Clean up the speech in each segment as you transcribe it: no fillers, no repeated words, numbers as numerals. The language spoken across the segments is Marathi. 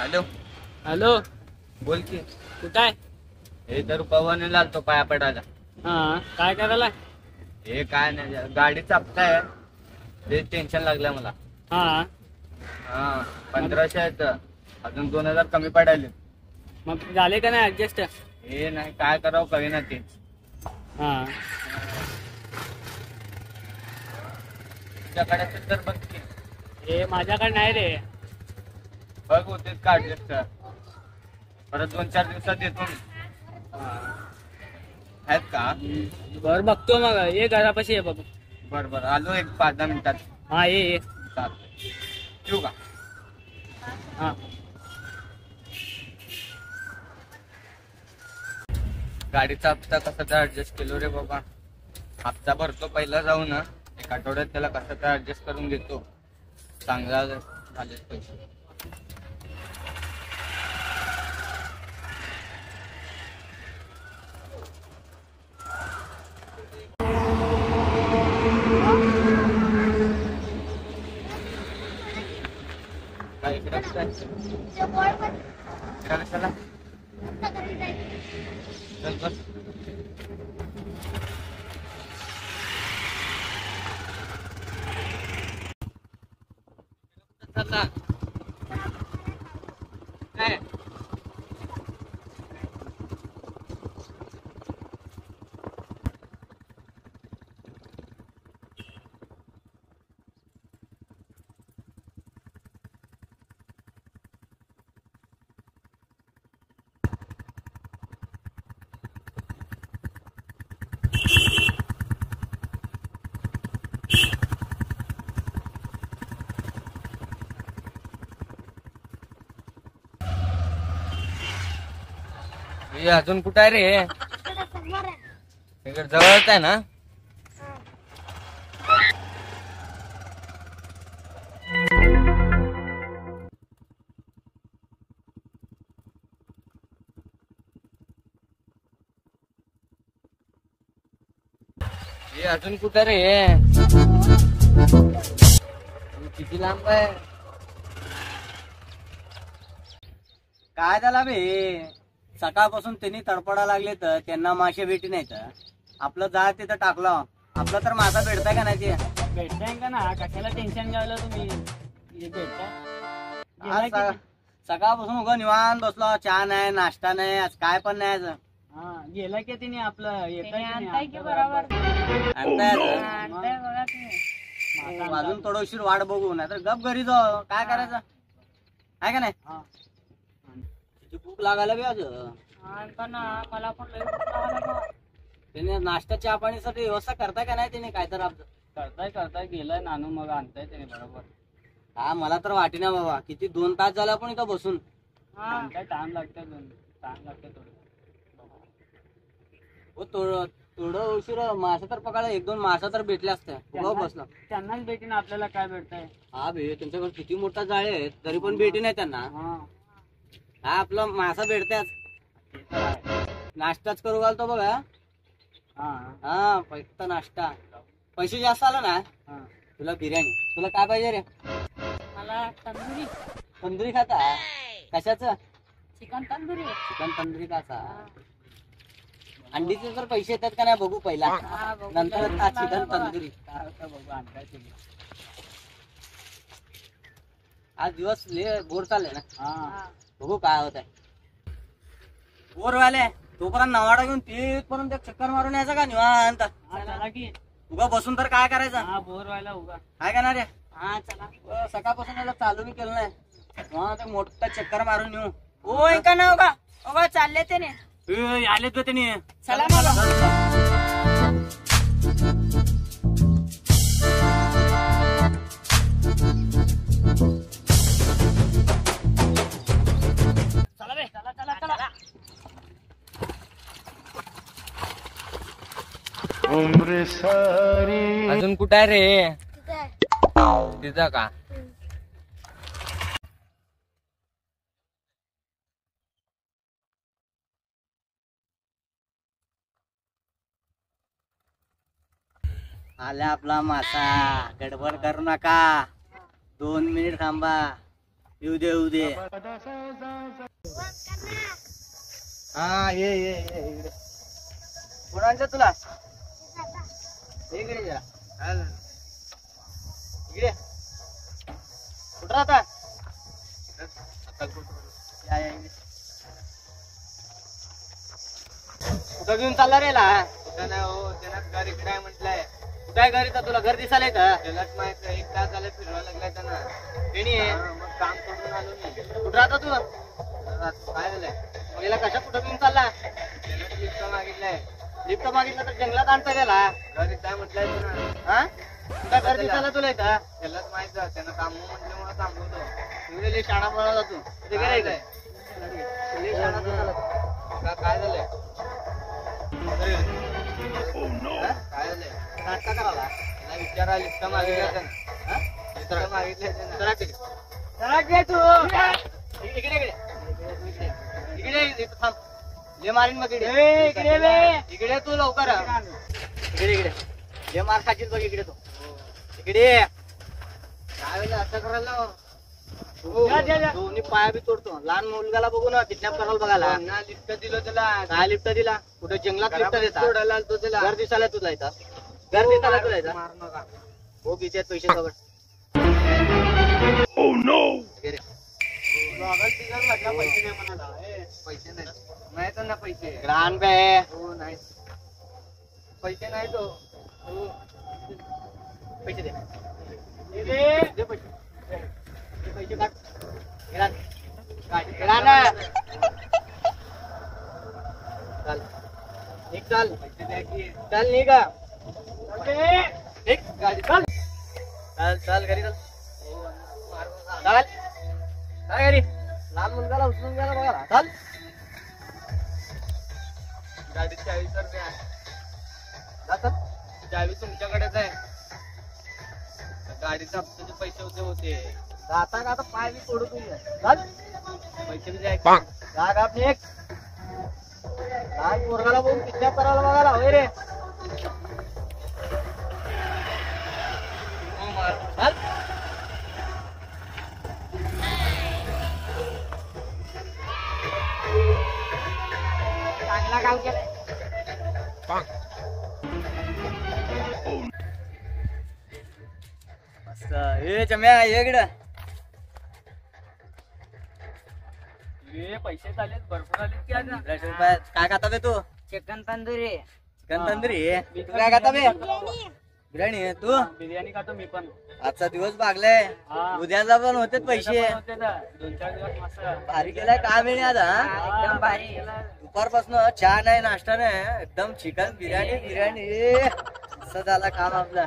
हॅलो. हॅलो. बोल की. कुठं आहे? हे तर पवनला आलतो पाया पडायला. हा, काय करायला? हे काय नाही, गाडी चापताय. ते टेन्शन लागलंय मला. हा, 1500 आहेत, अजून 2000 कमी पडायले. मग झाले का नाही ऍडजस्ट? हे नाही, काय करावं कळेना तेच. हा, तुझ्याकडे असेल तर बघ की. हे माझ्याकडे नाही रे. बघ होतेच का ऍडजस्ट, परत 2-4 दिवसात येतो मी. आहेत का? बर बघतो, मग ये घरापाशी ये बघ. बर आलो, एक 5-10 मिनिटात. हा, ये. चालतंय, ठेवू का? हा, गाडीचा हप्ता कसा तर ऍडजस्ट केलो रे बाबा. हप्ता भरतो पहिला जाऊन, एक आठवड्यात त्याला कसं तर ऍडजस्ट करून घेतो. चांगला झाले पैसे. काय इकडे कशाला? चल बस. चला. काय? हे अजून कुठं आहे रे? इकडे जवळच आहे ना? हे अजून कुठं रे? किती लांब आहे? काय झाला बे? सकाळपासून त्यांनी तडपडा लागले तर त्यांना मासे भेटी नाही तर आपलं जा तिथं टाकलं. आपलं तर मासा भेटताय का नाही? ते भेटताय का ना? कशाला टेन्शन घ्यायला तुम्ही? भेटताय सकाळपासून उगा निवांत बसलो. चहा नाही, नाश्ता नाही, आज काय पण नाही. आज हा, गेला की तिने आपलं आणताय की बरोबर आणताय आणताय बघा तुम्ही. अजून थोडं उशीर वाट बघू, नाही तर गप घरी जाऊ. काय करायचं आहे का नाही? किती भूक लागायला बे आज. आणता ना, मला पण लय भूक लागली बा. त्याने नाश्ता चहा पाणीसाठी व्यवस्था करताय का नाही? त्याने काय तर करताय गेलाय नानू, मग आणताय त्याने बरोबर. हा, मला तर वाटेना बाबा. किती 2 तास झाला पण इथं बसून. काय टाइम लागते थोडं. हो, थोडं उशीर मासा तर पकडा. 1-2 मासा तर भेटले असते. बसला त्यांनाच भेटी ना, आपल्याला काय भेटतंय? हा बे, तुमच्याकडे किती मोठा जाळे आहेत तरी पण भेटी नाही त्यांना. हा, आपला मासा भेटतेच. नाश्ताच करू घालतो बघा. हा, फक्त नाश्ता. पैसे जास्त आला ना तुला बिर्याणी. तुला काय पाहिजे रे? मला तंदुरी. तंदुरी खाता? कशाचं? चिकन तंदुरी. चिकन तंदुरी खाचा. अंडीचे तर पैसे येतात का नाही बघू पहिला, बघू. नंतर चिकन तंदुरी. आज दिवस बोर चालले ना. बघू काय होत आहे. बोर व्हायले तोपर्यंत नवाडा घेऊन तिथपर्यंत चक्कर मारून यायचं का निवांत? उगा बसून तर काय करायचं? बोर व्हायला उगा काय करणार रे? हा, चला. सकाळपासून याला चालू मी केलं नाही. मोठा चक्कर मारून येऊ. होय का ना उगा उगा चालले ते ने. आले तो त्यांनी. चला मग. अजून कुठं आहे रे? तिथं का? आला आपला मासा. गडबड करू नका, 2 मिनिट थांबा. येऊ दे येऊ दे. हा ये ये ये इकडे. कोणाचं तुला इकडे जरा. इकडे कुठं राहता? या, या, इकडे. कुठं घेऊन चालला रे ला? कुठं नाही हो, त्याला घर इकडे आहे म्हटलंय. कुठं आहे घरी? तर तुला घर दिसायला का? त्यालाच माहित आहे, 1 तास झालं फिरवायला लागलाय त्यांना. कोणी आहे? मग काम करून आलो मी. कुठं राहता तू? काय झालंय? मग याला कशा कुठं घेऊन चालला? त्याला लिफ्ट मागितलंय. लिफ्ट मागितलं तर जंगलात आणता गेला. घर इथं आहे म्हटलंय त्यांना. हा कुठं घर दिसायला तुला इथं? त्यालाच माहित आहे, त्यांना काम म्हटल्यामुळे थांबवतो. तुझे लई शाणा बनवला तू. तिथे काय गेलाय झालंय? लई शाणा बनवला. काय झालंय? काय झालंय? नाटका करायला. त्याला विचारा, लिफ्ट मागितलं त्यांना. हा? लिफ्ट मागितलंय त्यांना. चला तिकडे. चला घे तू. इकडे इकडे इकडे इकडे थांब. ले मारीन मग इकडे. इकडे तू लवकर. इकडे इकडे ले मार खाशील बघ इकडे तू. इकडे काय झालं असं करायला? दोन्ही पाया बी तोडतो. लहान मुलगाला बघू ना किडनॅप करायला बघायला. ना लिफ्ट दिलं त्याला. काय लिफ्ट दिला? कुठे जंगलात लिफ्ट देता? सोडायला आलतो त्याला. घर दिसायला तुला इथं. घर दिसायला तुला इथं. मारू नका. हो खिच्यात पैसे सगळं. पैसे नाही म्हणाला. पैसे नाही. नाही तर ना पैसे. ग्रान पे हो नाही. पैसे नाही तो. हो. पैसे दे. दे पैसे. दे पैसे काढ. गिरान. काढ. गिरान. चल. एक चाल. पैसे द्या की. चल नाही का? एक गाडी चल. चल चल घरी चल. चल. काय घरी? लहान मुलगाला उचलून गेला बघा. चल. गाडीची चावी तर द्या. जा चल. चावी तुमच्याकडेच आहे. गाडीचा हप्त्याचे पैसे होते. जाता का आता पाय बी तोडू तुझे. चल. पैसे बी द्या की. जाग आपली एक. लहान पोरगाला बघून किडनॅप करायला बघायला होय रे. हो मार. चल. चांगला गाव केलाय. मस्त. ए चम्या ये इकडं. पैसे चालेल भरपूर आले की आता. 100 रुपयात काय खाता बे तू? चिकन तंदुरी. चिकन तंदुरी तू काय खाता बे? बिर्याणी आहे तू? बिर्याणी खातो मी पण. आजचा दिवस भागलाय. हा. उद्याचा पण होते पैसे. होते ना 2-4 दिवस मस्त. भारी केलाय काम आहे आज. हा एकदम भारी. दुपारपासून चहा नाही नाश्ता नाही एकदम चिकन बिर्याणी बिर्याणी असं झाला काम आपला.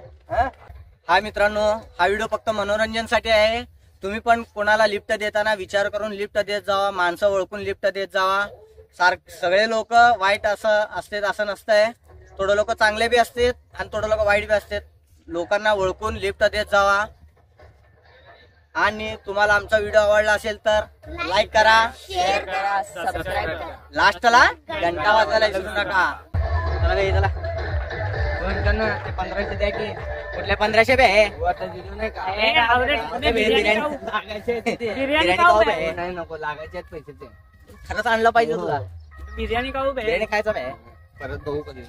हा मित्रांनो हा व्हिडिओ फक्त मनोरंजनसाठी आहे. तुम्ही पण कोणाला लिफ्ट देताना विचार करून लिफ्ट देत जावा. माणसं ओळखून लिफ्ट देत जावा. सगळे लोक वाईट असतात असं नसतंय. थोडं लोक चांगले बी असतात आणि थोडं लोक वाईट बी असतात. लोकांना ओळखून लिफ्ट देत जावा. आणि तुम्हाला आमचा व्हिडिओ आवडला असेल तर लाईक करा, शेअर करा, सबस्क्राईब करा. लास्टला घंटा वाजायला विसरू नका. चला बे, चला. फोन कर ना. ते 1500 द्या की. कुठल्या 1500 बे? आता दिलो नाही का? ए, राहू दे. बिर्याणी खाऊ. लागायचे आहेत ते. बिर्याणी खाऊ खाऊ बे. बे. नाही नको, लागायचे आहेत पैसे ते. खरंच आणलं पाहिजे तुला. बिर्याणी खाऊ बे. बिर्याणी खायचं बे. परत बघू कधी.